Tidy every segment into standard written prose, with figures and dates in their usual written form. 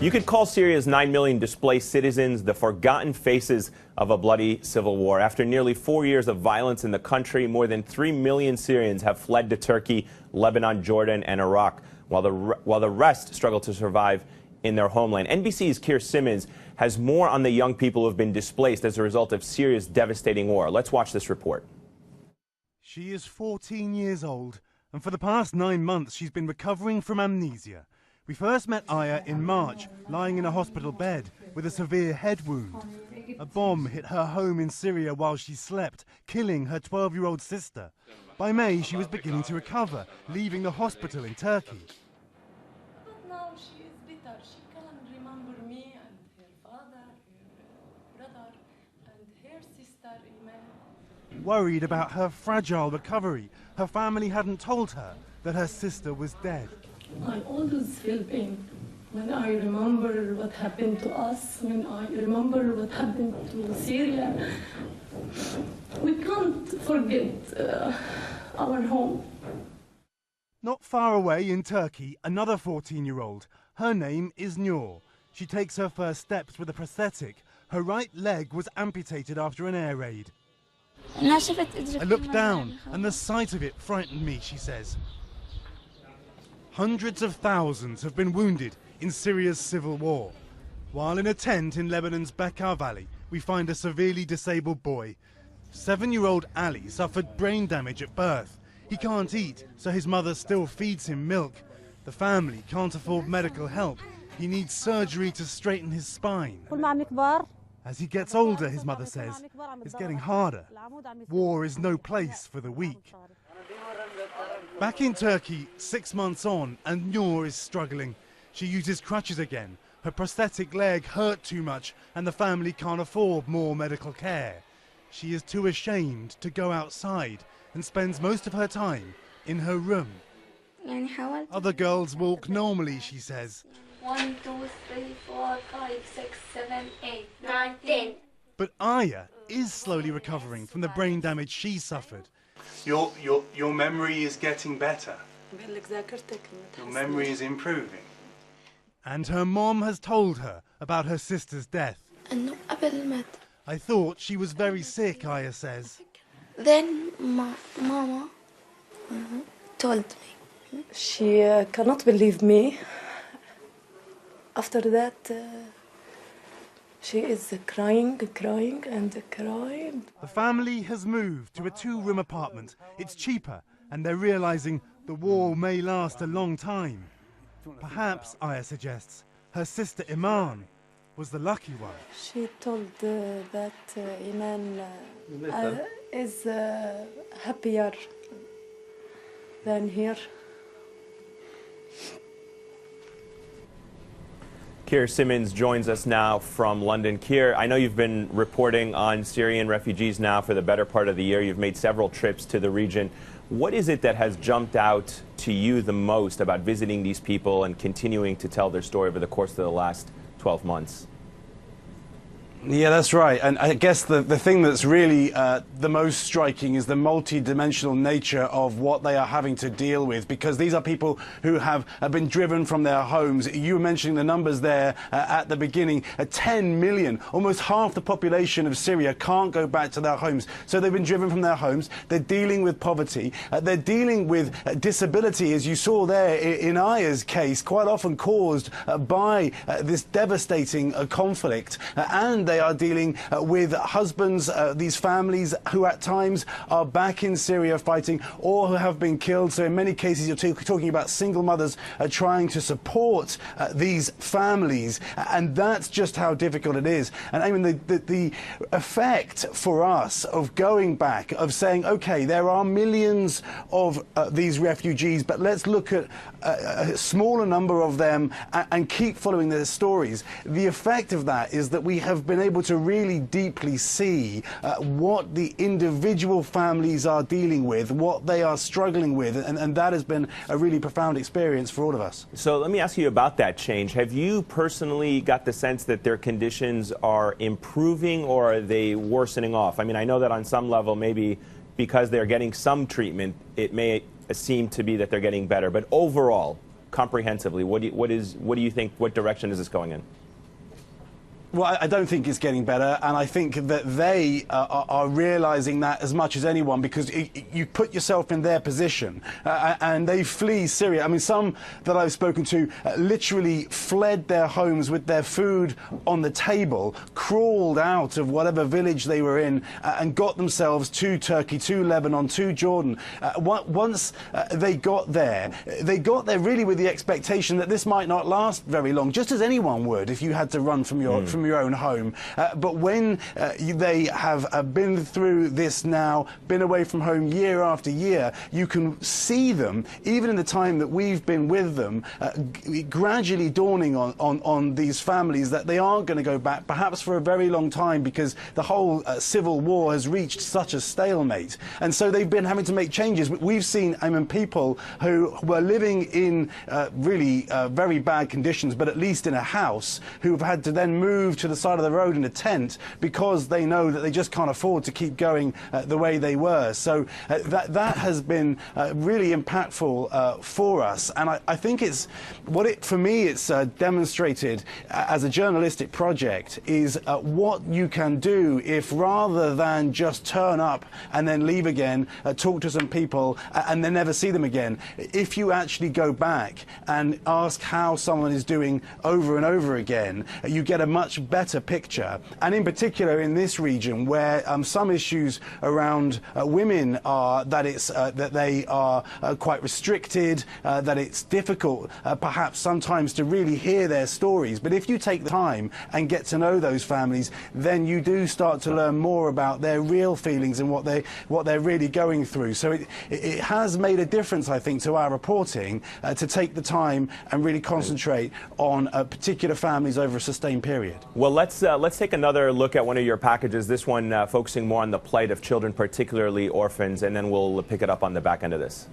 You could call Syria's 9 million displaced citizens the forgotten faces of a bloody civil war. After nearly 4 years of violence in the country, more than 3 million Syrians have fled to Turkey, Lebanon, Jordan, and Iraq, while the rest struggle to survive in their homeland. NBC's Keir Simmons has more on the young people who have been displaced as a result of Syria's devastating war. Let's watch this report. She is 14 years old, and for the past 9 months she's been recovering from amnesia. We first met Aya in March, lying in a hospital bed with a severe head wound. A bomb hit her home in Syria while she slept, killing her 12-year-old sister. By May, she was beginning to recover, leaving the hospital in Turkey. But now she is bitter. She can't remember me and her father, her brother, and her sister, Iman. Worried about her fragile recovery, her family hadn't told her that her sister was dead. I always feel pain when I remember what happened to us, when I remember what happened to Syria. We can't forget our home. Not far away in Turkey, another 14-year-old. Her name is Noor. She takes her first steps with a prosthetic. Her right leg was amputated after an air raid. I looked down and the sight of it frightened me, she says. Hundreds of thousands have been wounded in Syria's civil war. While in a tent in Lebanon's Bekaa Valley, we find a severely disabled boy. 7-year-old Ali suffered brain damage at birth. He can't eat, so his mother still feeds him milk. The family can't afford medical help. He needs surgery to straighten his spine. As he gets older, his mother says, it's getting harder. War is no place for the weak. Back in Turkey, 6 months on, and Noor is struggling. She uses crutches again. Her prosthetic leg hurt too much, and the family can't afford more medical care. She is too ashamed to go outside and spends most of her time in her room. Other girls walk normally, she says. 1, 2, 3, 4, 5, 6, 7, 8, 9, 10. But Aya is slowly recovering from the brain damage she suffered. Your memory is getting better. Your memory is improving. And her mom has told her about her sister's death. I thought she was very sick, Aya says. Then Mama told me. She cannot believe me. After that, she is crying and crying. The family has moved to a 2-room apartment. It's cheaper, and they're realizing the war may last a long time. Perhaps, Aya suggests, her sister Iman was the lucky one. She told that Iman is happier than here. Keir Simmons joins us now from London. Keir, I know you've been reporting on Syrian refugees now for the better part of the year. You've made several trips to the region. What is it that has jumped out to you the most about visiting these people and continuing to tell their story over the course of the last 12 months? Yeah, that's right. And I guess the thing that's really the most striking is the multi-dimensional nature of what they are having to deal with, because these are people who have been driven from their homes. You were mentioning the numbers there at the beginning. 10 million, almost half the population of Syria can't go back to their homes. So they've been driven from their homes. They're dealing with poverty. They're dealing with disability, as you saw there in Aya's case, quite often caused by this devastating conflict. And they are dealing with husbands, these families who at times are back in Syria fighting or who have been killed. So in many cases you're talking about single mothers trying to support these families, and that's just how difficult it is. And I mean the effect for us of going back, of saying, okay, there are millions of these refugees, but let's look at a smaller number of them and keep following their stories. The effect of that is that we have been able to really deeply see what the individual families are dealing with, what they are struggling with, and that has been a really profound experience for all of us. So let me ask you about that change. Have you personally got the sense that their conditions are improving, or are they worsening off? I mean, I know that on some level, maybe because they're getting some treatment, it may seem to be that they're getting better, but overall, comprehensively? What do you think? What direction is this going in? Well, I don't think it's getting better, and I think that they are realizing that as much as anyone, because you put yourself in their position, and they flee Syria. I mean, some that I've spoken to literally fled their homes with their food on the table, crawled out of whatever village they were in, and got themselves to Turkey, to Lebanon, to Jordan. Once they got there really with the expectation that this might not last very long, just as anyone would if you had to run from your own home. But when they have been through this now, been away from home year after year, you can see them, even in the time that we've been with them, gradually dawning on these families that they aren't going to go back, perhaps for a very long time, because the whole civil war has reached such a stalemate. And so they've been having to make changes. We've seen, people who were living in really very bad conditions, but at least in a house, who have had to then move to the side of the road in a tent because they know that they just can't afford to keep going the way they were. So that has been really impactful for us, and I think for me it's demonstrated as a journalistic project is what you can do if, rather than just turn up and then leave again, talk to some people and then never see them again, if you actually go back and ask how someone is doing over and over again, you get a much better picture. And in particular in this region, where some issues around women are that they are quite restricted, that it's difficult perhaps sometimes to really hear their stories. But if you take the time and get to know those families, then you do start to learn more about their real feelings and what they're really going through. So it has made a difference, I think, to our reporting to take the time and really concentrate on particular families over a sustained period. Well, let's take another look at one of your packages, this one focusing more on the plight of children, particularly orphans, and then we'll pick it up on the back end of this.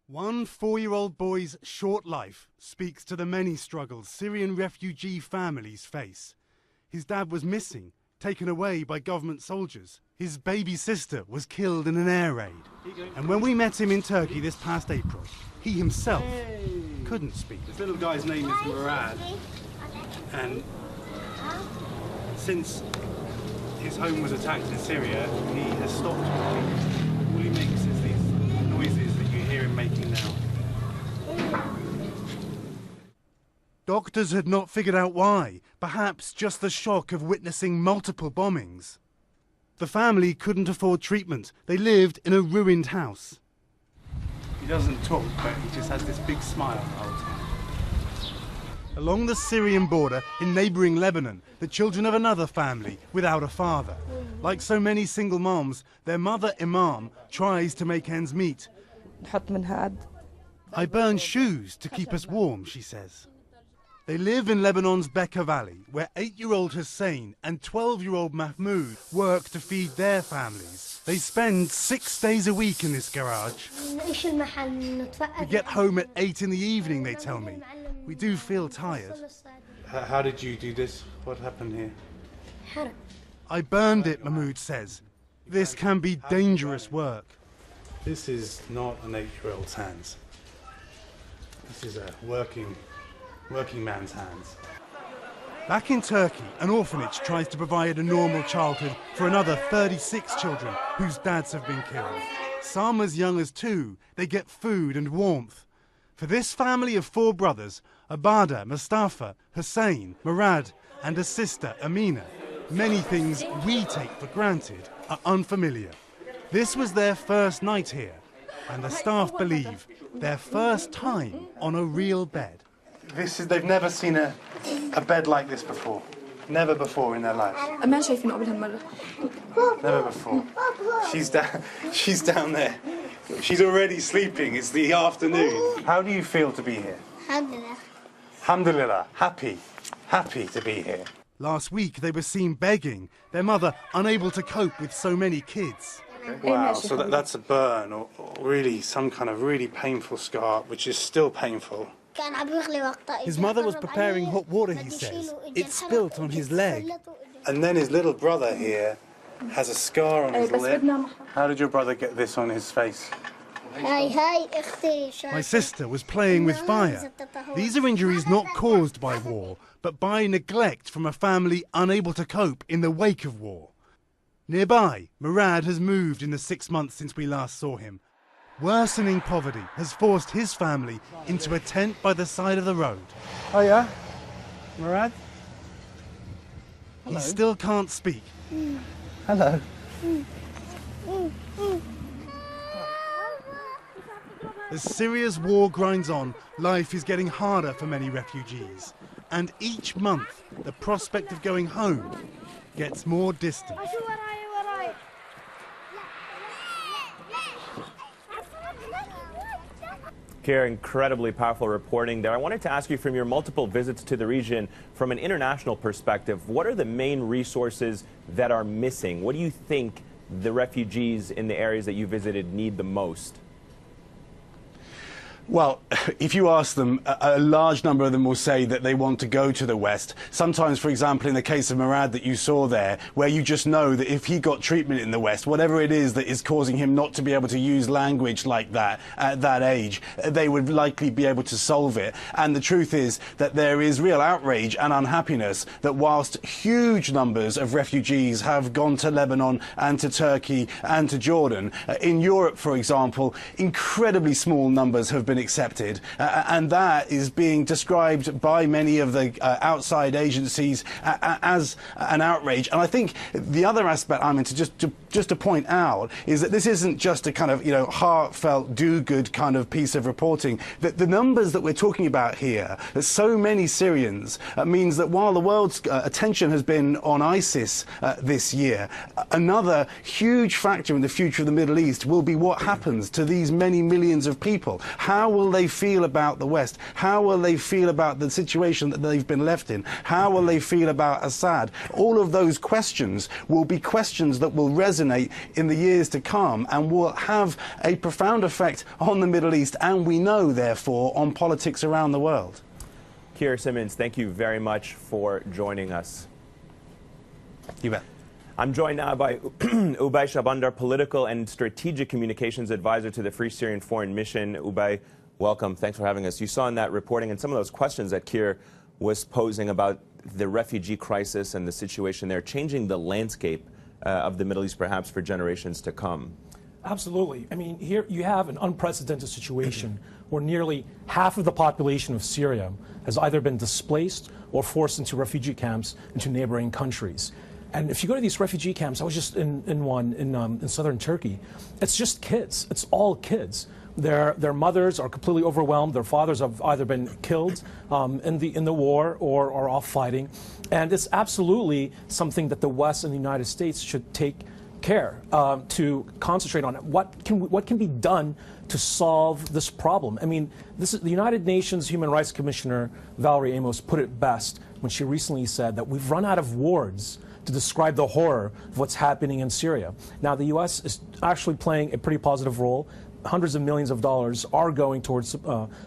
One 4-year-old boy's short life speaks to the many struggles Syrian refugee families face. His dad was missing, taken away by government soldiers. His baby sister was killed in an air raid. And when we met him in Turkey this past April, he himself couldn't speak. This little guy's name is Murad, and since his home was attacked in Syria, he has stopped talking. All he makes is these noises that you hear him making now. Doctors had not figured out why, perhaps just the shock of witnessing multiple bombings. The family couldn't afford treatment. They lived in a ruined house. He doesn't talk, but he just has this big smile the whole time. Along the Syrian border in neighbouring Lebanon, the children of another family without a father. Like so many single moms, their mother Imam tries to make ends meet. I burn shoes to keep us warm, she says. They live in Lebanon's Bekaa Valley, where 8-year-old Hussein and 12-year-old Mahmoud work to feed their families. They spend 6 days a week in this garage. We get home at 8 in the evening, they tell me. We do feel tired. How did you do this? What happened here? I burned it, Mahmoud says. This can be dangerous work. This is not an 8-year-old's hands. This is a working man's hands. Back in Turkey, an orphanage tries to provide a normal childhood for another 36 children whose dads have been killed. Some as young as 2, they get food and warmth. For this family of 4 brothers, Abada, Mustafa, Hussein, Murad, and a sister, Amina, many things we take for granted are unfamiliar. This was their first night here, and the staff believe their first time on a real bed. They've never seen a bed like this before. Never before in their lives. Never before. She's down there. She's already sleeping. It's the afternoon. How do you feel to be here? Alhamdulillah. Alhamdulillah. Happy to be here. Last week they were seen begging, their mother unable to cope with so many kids. Wow, so that's a burn or really some kind of really painful scar, which is still painful. His mother was preparing hot water, he says. It spilt on his leg. And then his little brother here has a scar on his lip. How did your brother get this on his face? My sister was playing with fire. These are injuries not caused by war, but by neglect from a family unable to cope in the wake of war. Nearby, Murad has moved in the 6 months since we last saw him. Worsening poverty has forced his family into a tent by the side of the road. Oh yeah? Murad? He still can't speak. Hello. As Syria's war grinds on, life is getting harder for many refugees. And each month, the prospect of going home gets more distant. Kier, incredibly powerful reporting there. I wanted to ask you, from your multiple visits to the region, from an international perspective, what are the main resources that are missing? What do you think the refugees in the areas that you visited need the most? Well, if you ask them, a large number of them will say that they want to go to the West. Sometimes, for example, in the case of Murad that you saw there, where you just know that if he got treatment in the West, whatever it is that is causing him not to be able to use language like that at that age, they would likely be able to solve it. And the truth is that there is real outrage and unhappiness that whilst huge numbers of refugees have gone to Lebanon and to Turkey and to Jordan, in Europe, for example, incredibly small numbers have been accepted, and that is being described by many of the outside agencies as an outrage. And I think the other aspect I'm into, just to point out, is that this isn't just a kind of, heartfelt, do-good kind of piece of reporting. That the numbers that we're talking about here, that so many Syrians, means that while the world's attention has been on ISIS this year, another huge factor in the future of the Middle East will be what happens to these many millions of people. How will they feel about the West? How will they feel about the situation that they've been left in? How will they feel about Assad? All of those questions will be questions that will resonate in the years to come and will have a profound effect on the Middle East, and we know, therefore, on politics around the world. Kier Simmons, thank you very much for joining us. You bet. I'm joined now by Ubay Shabandar, Political and Strategic Communications Advisor to the Free Syrian Foreign Mission. Ubay, welcome. Thanks for having us. You saw in that reporting and some of those questions that Kier was posing about the refugee crisis and the situation there, changing the landscape of the Middle East perhaps for generations to come. Absolutely. I mean, here you have an unprecedented situation where nearly half of the population of Syria has either been displaced or forced into refugee camps into neighboring countries. And if you go to these refugee camps, I was just in one in southern Turkey, it's just kids. It's all kids. Their mothers are completely overwhelmed. Their fathers have either been killed in the war or are off fighting. And it's absolutely something that the West and the United States should take care to concentrate on. What can be done to solve this problem? I mean, this is the United Nations Human Rights Commissioner Valerie Amos put it best when she recently said that we've run out of words to describe the horror of what's happening in Syria. Now, the U.S. is actually playing a pretty positive role. Hundreds of millions of dollars are going towards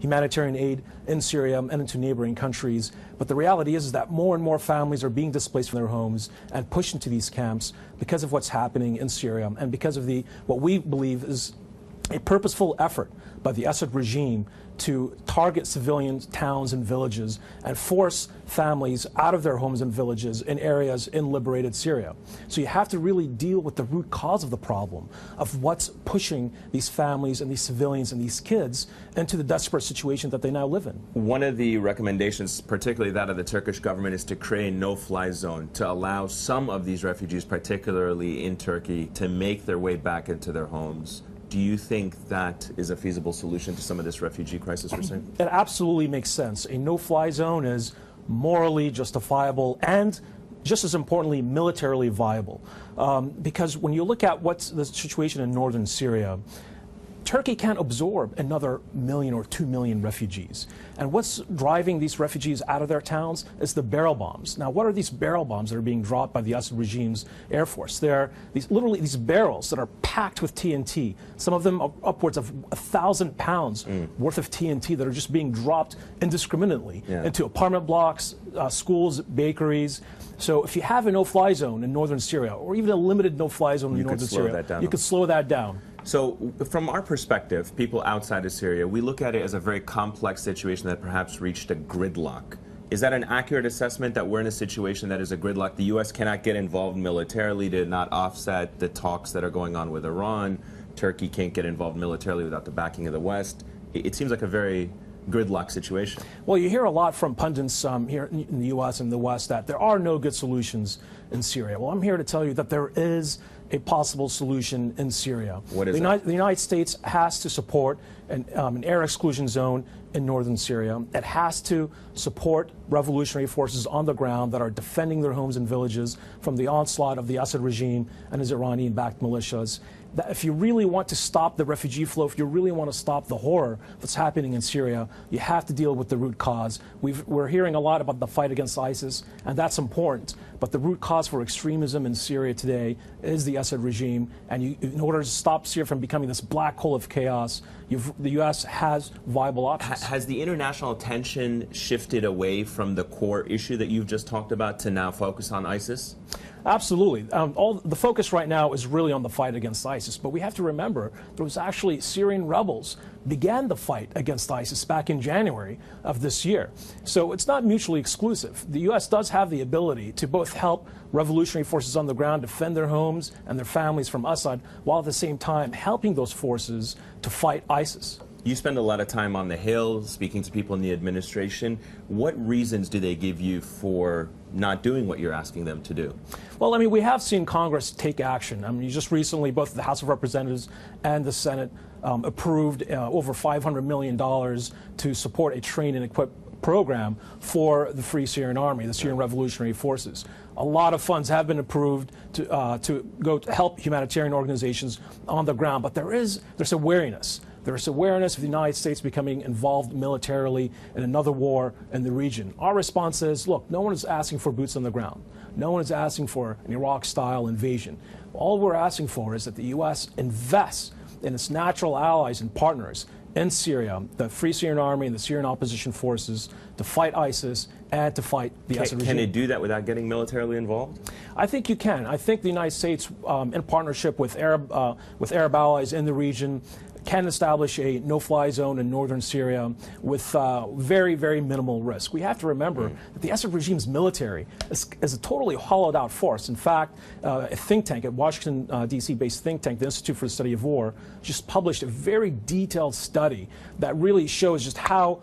humanitarian aid in Syria and into neighboring countries. But the reality is that more and more families are being displaced from their homes and pushed into these camps because of what's happening in Syria and because of what we believe is a purposeful effort by the Assad regime to target civilian towns and villages and force families out of their homes and villages in areas in liberated Syria. So you have to really deal with the root cause of the problem, of what's pushing these families and these civilians and these kids into the desperate situation that they now live in. One of the recommendations, particularly that of the Turkish government, is to create a no-fly zone to allow some of these refugees, particularly in Turkey, to make their way back into their homes. Do you think that is a feasible solution to some of this refugee crisis we're seeing? It absolutely makes sense. A no-fly zone is morally justifiable and, just as importantly, militarily viable. Because when you look at what's the situation in northern Syria, Turkey can't absorb another 1 million or 2 million refugees. And what's driving these refugees out of their towns is the barrel bombs. Now, what are these barrel bombs that are being dropped by the Assad regime's Air Force? They're literally these barrels that are packed with TNT. Some of them are upwards of 1,000 pounds worth of TNT that are just being dropped indiscriminately into apartment blocks, schools, bakeries. So if you have a no-fly zone in northern Syria, or even a limited no-fly zone in northern Syria, you could slow that down. So from our perspective, people outside of Syria, we look at it as a very complex situation that perhaps reached a gridlock. Is that an accurate assessment, that we're in a situation that is a gridlock? The U.S. cannot get involved militarily to not offset the talks that are going on with Iran. Turkey can't get involved militarily without the backing of the West. It seems like a very gridlock situation. Well, you hear a lot from pundits here in the U.S. and the West that there are no good solutions in Syria. Well, I'm here to tell you that there is a possible solution in Syria. What is that? The United States has to support an air exclusion zone in northern Syria. It has to support revolutionary forces on the ground that are defending their homes and villages from the onslaught of the Assad regime and his Iranian-backed militias. That if you really want to stop the refugee flow, if you really want to stop the horror that's happening in Syria, you have to deal with the root cause. We're hearing a lot about the fight against ISIS, and that's important. But the root cause for extremism in Syria today is the Assad regime. And in order to stop Syria from becoming this black hole of chaos, the U.S. has viable options. Has the international attention shifted away from the core issue that you've just talked about to now focus on ISIS? Absolutely. The focus right now is really on the fight against ISIS. But we have to remember there was actually Syrian rebels began the fight against ISIS back in January of this year. So it's not mutually exclusive. The U.S. does have the ability to both help revolutionary forces on the ground defend their homes and their families from Assad, while at the same time helping those forces to fight ISIS. You spend a lot of time on the Hill speaking to people in the administration. What reasons do they give you for not doing what you're asking them to do? Well, I mean, we have seen Congress take action. I mean, just recently, both the House of Representatives and the Senate approved over $500 million to support a train and equip program for the Free Syrian Army, the Syrian Revolutionary Forces. A lot of funds have been approved to go to help humanitarian organizations on the ground, but there's awareness. There's awareness of the United States becoming involved militarily in another war in the region. Our response is, look, no one is asking for boots on the ground. No one is asking for an Iraq-style invasion. All we're asking for is that the U.S. invests in its natural allies and partners in Syria, the Free Syrian Army and the Syrian opposition forces, to fight ISIS and to fight the Assad regime. Can it do that without getting militarily involved? I think you can. I think the United States, in partnership with Arab allies in the region, can establish a no-fly zone in northern Syria with very, very minimal risk. We have to remember that the Assad regime's military is a totally hollowed-out force. In fact, a think tank, a Washington, D.C.-based think tank, the Institute for the Study of War, just published a very detailed study that really shows just how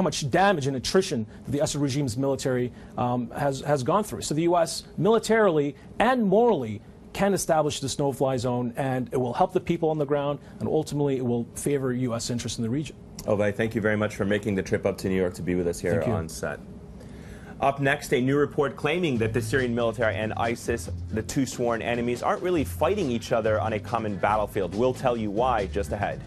much damage and attrition the Assad regime's military has gone through. So the U.S. militarily and morally can establish this no-fly zone, and it will help the people on the ground, and ultimately it will favor U.S. interests in the region. Ovai, thank you very much for making the trip up to New York to be with us here on set. Up next, a new report claiming that the Syrian military and ISIS, the two sworn enemies, aren't really fighting each other on a common battlefield. We'll tell you why just ahead.